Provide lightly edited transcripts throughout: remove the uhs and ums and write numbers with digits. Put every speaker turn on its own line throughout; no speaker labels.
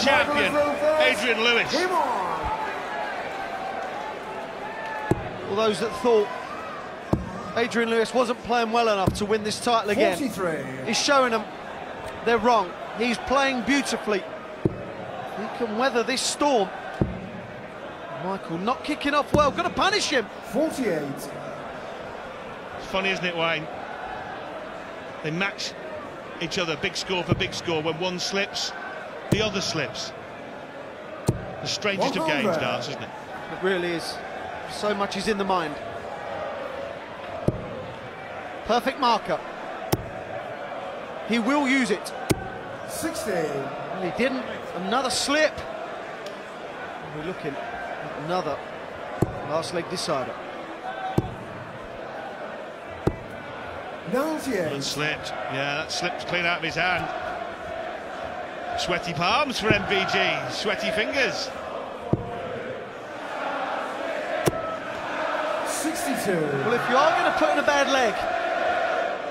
champion, Adrian Lewis.
All those that thought Adrian Lewis wasn't playing well enough to win this title again,
43.
he's showing them they're wrong. He's playing beautifully. He can weather this storm. Michael not kicking off well, got to punish him.
48.
It's funny, isn't it, Wayne? They match each other, big score for big score. When one slips, the other slips. The strangest of games, darts, isn't it?
It really is. So much is in the mind. Perfect marker. He will use it.
60.
Well, he didn't. Another slip. We're looking at another last leg decider.
98.
One slipped. Yeah, that slipped clean out of his hand. Sweaty palms for MVG. Sweaty fingers.
62.
Well, if you are going to put in a bad leg,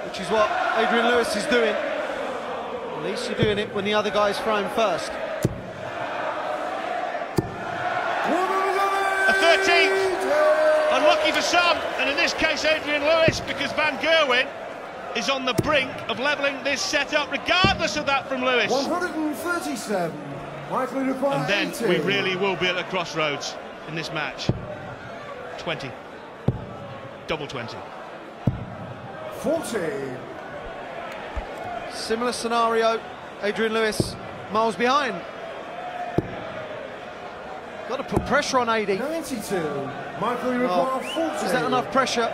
which is what Adrian Lewis is doing, at least you're doing it when the other guy's throwing first.
A 13th. Unlucky for some, and in this case Adrian Lewis, because Van Gerwen is on the brink of levelling this setup, regardless of that from Lewis.
137. Michael requires
And then
80.
we really will be at a crossroads in this match. 20. Double 20.
40.
Similar scenario, Adrian Lewis miles behind. Got to put pressure on AD.
92. Michael requires 40.
Is that enough pressure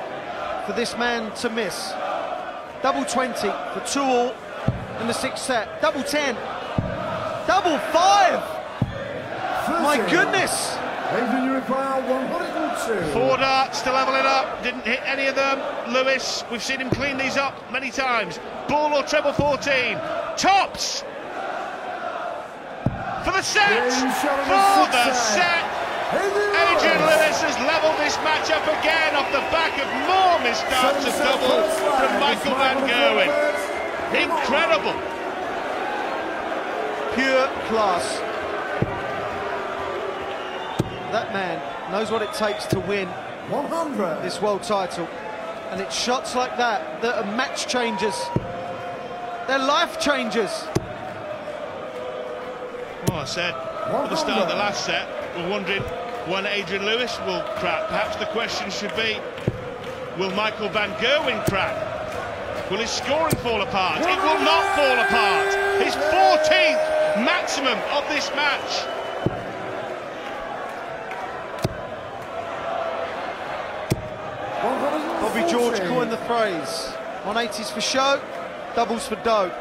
for this man to miss? Double 20 for 2-all in the 6th set. Double 10. Double 5.
30.
My goodness.
Adrian requires 102.
4 darts to level it up. Didn't hit any of them. Lewis, we've seen him clean these up many times. Ball or treble 14. Tops for the set. For the set. Adrian Lewis has levelled this match up again off the back of more misstarts of double from Michael Van Gerwen. Incredible.
Pure class. That man knows what it takes to win
100.
this world title. And it's shots like that that are match changers. They're life changers.
Well, I said at the start of the last set, we're wondering when Adrian Lewis will crack. Perhaps the question should be, will Michael Van Gerwen crack? Will his scoring fall apart? It will not fall apart. His 14th maximum of this match.
Bobby George coined the phrase, 180s for show, doubles for dough.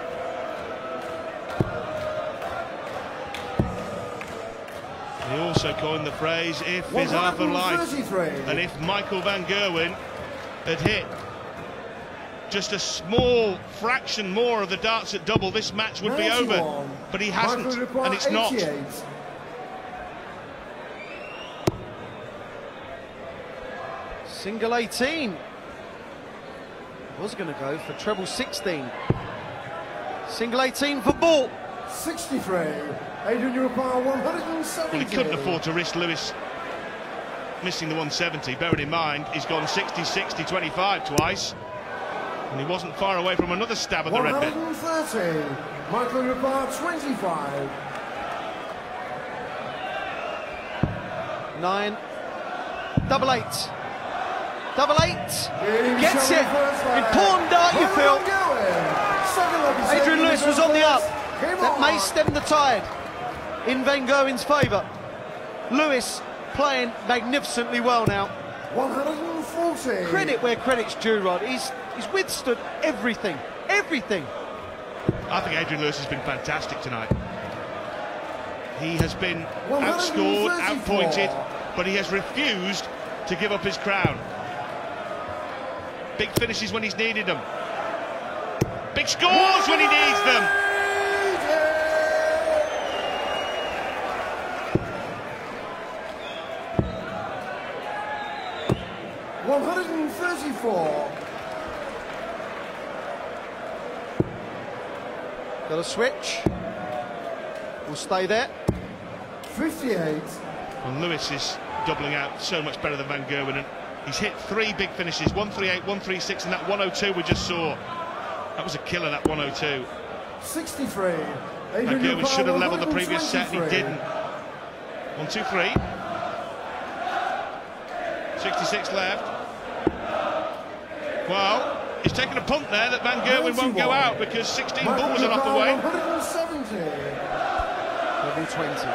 He also coined the phrase, if is half a life. And if Michael Van Gerwen had hit just a small fraction more of the darts at double, this match would be over. But he hasn't, and it's not.
88.
Single 18. Was going to go for treble 16. Single 18 for ball.
63. Adrian require 170.
Well, he couldn't afford to risk Lewis missing the 170. Bearing in mind, he's gone 60-60-25 twice. And he wasn't far away from another stab at the red bit.
130. Michael require 25.
9. Double 8. Double 8. Gets it. Important dart, you feel. Adrian Lewis was on the up. That may stem the tide in Van Gerwen's favour. Lewis playing magnificently well now.
140.
Credit where credit's due, Rod. He's withstood everything. Everything.
I think Adrian Lewis has been fantastic tonight. He has been outscored, outpointed, but he has refused to give up his crown. Big finishes when he's needed them. Big scores when he needs them.
Got a switch. We'll will stay there.
58.
Well, Lewis is doubling out so much better than Van Gerwen, and he's hit 3 big finishes, 138, 136, and that 102 we just saw. That was a killer, that 102.
63.
Van Gerwen should have levelled the previous set, and he didn't. 1, 2, 3. 66 left. Well, he's taken a punt there that Van Gerwen won't go out because 16 balls are off the way.
170.
Treble 20.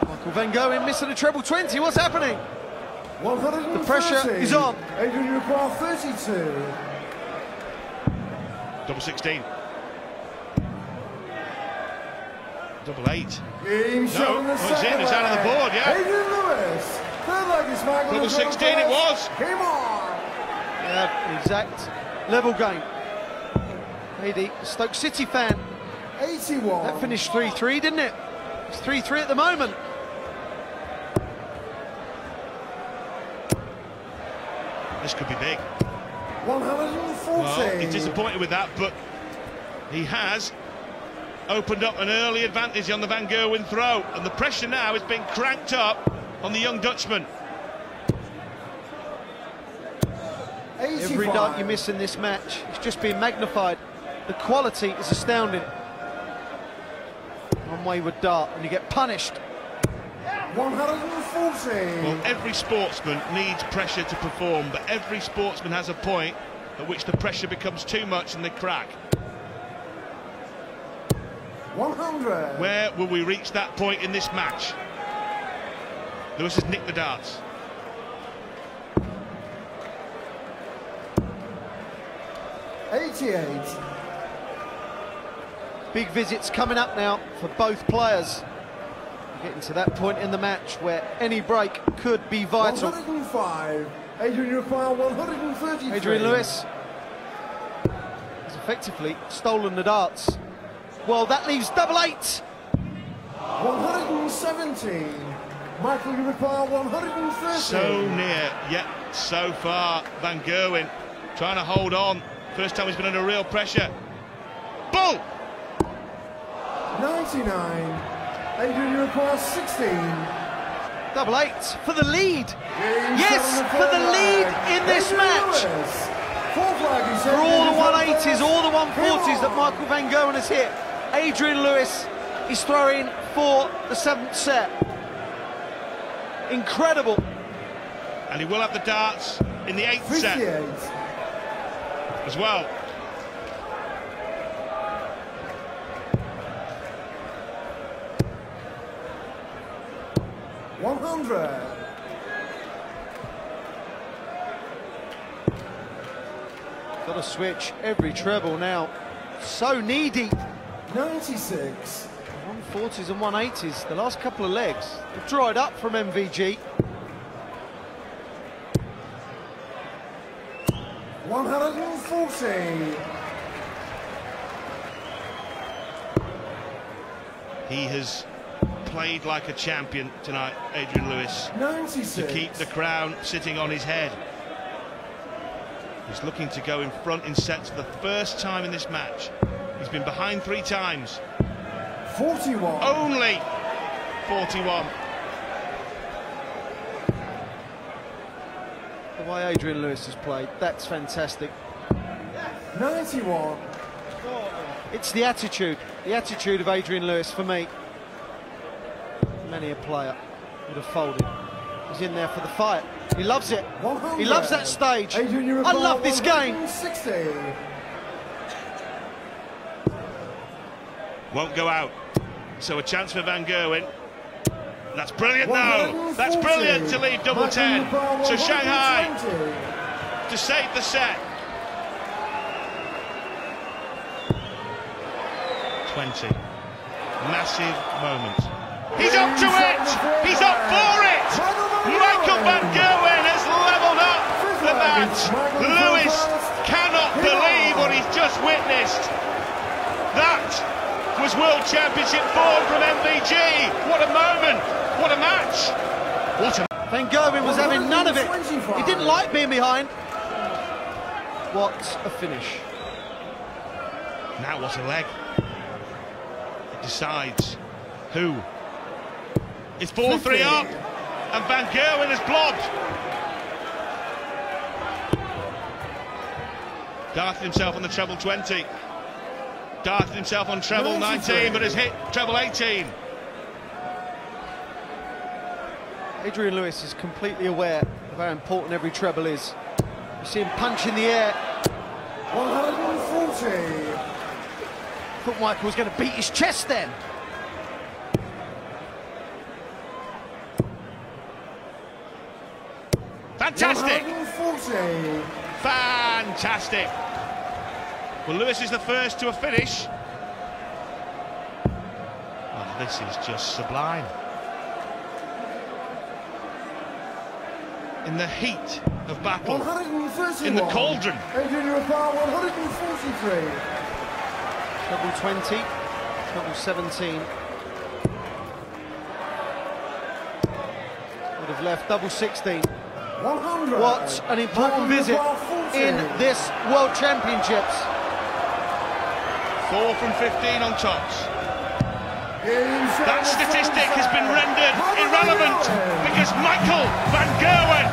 Michael Van Gerwen missing a treble 20. What's happening?
130.
The pressure is on.
Adrian, you require 32.
Double 16. Double 8.
No,
it's in, it's out of the board, yeah.
Adrian Lewis. Third leg is Michael.
Double 16 it was.
Game on.
Yeah, exact level game. Lady, Stoke City fan.
81.
That finished 3-3, didn't it? It's 3-3 at the moment.
This could be big.
140.
Well, he's disappointed with that, but he has opened up an early advantage on the Van Gerwen throw, and the pressure now is being cranked up on the young Dutchman.
85.
Every dart you miss in this match is just being magnified. The quality is astounding. One wayward dart and you get punished.
140.
Well, every sportsman needs pressure to perform, but every sportsman has a point at which the pressure becomes too much and they crack.
100.
Where will we reach that point in this match? Lewis has nicked the darts.
88.
Big visits coming up now for both players. We're getting to that point in the match where any break could be vital.
105. Adrian, you require 133.
Adrian Lewis has effectively stolen the darts. Well, that leaves double 8.
117. Michael, you require 130.
So near, yet so far. Van Gerwen trying to hold on. First time he's been under real pressure. Bull!
99. Adrian, you require 16.
Double 8 for the lead. Yes, for the lead in this match. For all the 180s, all the 140s that Michael Van Gerwen has hit, Adrian Lewis is throwing for the 7th set. Incredible.
And he will have the darts in the 8th set as well.
Got to switch every treble now. So needy.
96.
140s and 180s. The last couple of legs have dried up from MVG.
140.
He has played like a champion tonight, Adrian Lewis,
96.
to keep the crown sitting on his head. He's looking to go in front in sets for the first time in this match. He's been behind 3 times.
41.
Only 41.
The way Adrian Lewis has played, that's fantastic.
91.
It's the attitude of Adrian Lewis for me. Many a player would have folded. He's in there for the fight. He loves it.
100.
He loves that stage.
Adrian,
I love this game.
160.
Won't go out. So a chance for Van Gerwen. That's brilliant though. That's brilliant to leave double 10. So Shanghai to save the set. 20. Massive moment. He's up to it! He's up for it! Michael Van Gerwen has levelled up the match. Lewis cannot believe what he's just witnessed. That was World Championship form from MVG. What a moment! What a match! What a...
Van Gerwen was having none of it. He didn't like being behind. What a finish.
Now what a leg. decides who. It's 4-3 up, and Van Gerwen is blocked. Darted himself on the treble 20. Darted himself on treble 19, but has hit treble 18.
Adrian Lewis is completely aware of how important every treble is. You see him punch in the air.
140.
Thought Michael was going to beat his chest then.
Fantastic!
140.
Fantastic! Well, Lewis is the first to a finish. Oh, this is just sublime. In the heat of battle, in the cauldron.
Adrian, you foul 143.
Treble 20, treble 17. Would have left double 16.
100.
What an important visit in this World Championships.
4 from 15 on tops. That statistic has been rendered irrelevant because Michael Van Gerwen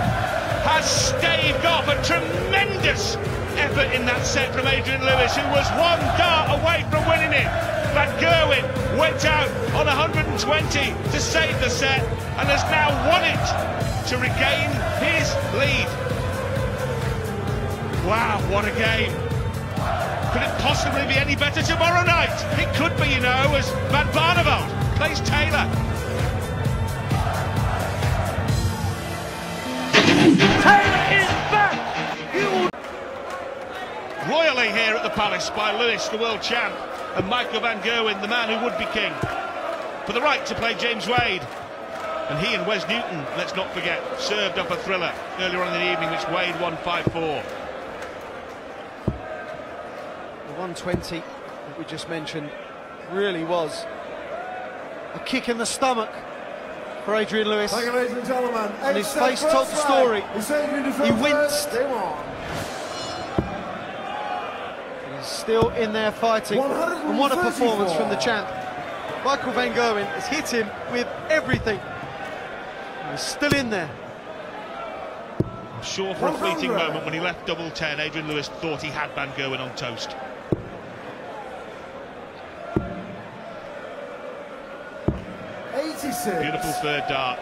has staved off a tremendous effort in that set from Adrian Lewis, who was one dart away from winning it. Van Gerwen went out on 120 to save the set and has now won it to regain his lead. Wow, what a game. Could it possibly be any better tomorrow night? It could be, you know, as Van Barneveld plays Taylor.
Taylor is back!
Royally here at the Palace by Lewis, the world champ, and Michael Van Gerwen, the man who would be king, for the right to play James Wade. And he and Wes Newton, let's not forget, served up a thriller earlier on in the evening, which Wade won 5-4.
120 that we just mentioned really was a kick in the stomach for Adrian Lewis.
Thank you, ladies and gentlemen.
And his face told the story. He winced. He's still in there fighting. And what a performance from the champ. Michael Van Gerwen has hit him with everything. He's still in there.
I'm sure for a fleeting moment when he left double 10, Adrian Lewis thought he had Van Gerwen on toast. Beautiful third dart.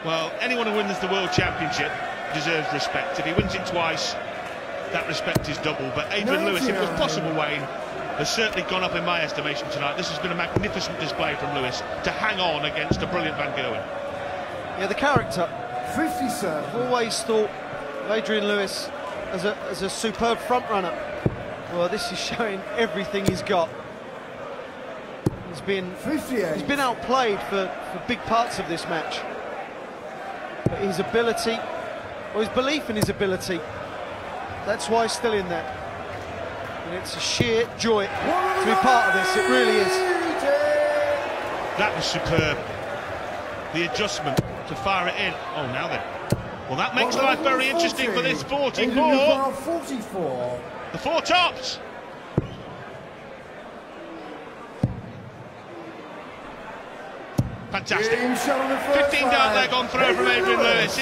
Well, anyone who wins the World Championship deserves respect. If he wins it twice, that respect is double. But Adrian Lewis, if it was possible, Wayne, has certainly gone up in my estimation tonight. This has been a magnificent display from Lewis to hang on against a brilliant Van Gerwen.
Yeah, the character.
57.
I've always thought of Adrian Lewis as a superb front runner. Well, this is showing everything he's got. He's been outplayed for big parts of this match. But his ability, or his belief in his ability, that's why he's still in there. And it's a sheer joy to be part of this, it really is.
That was superb. The adjustment to fire it in. Oh, now then. Well, that makes life very interesting for this 44.
44.
The four tops. Fantastic. 15 dart leg on throw from Adrian Lewis.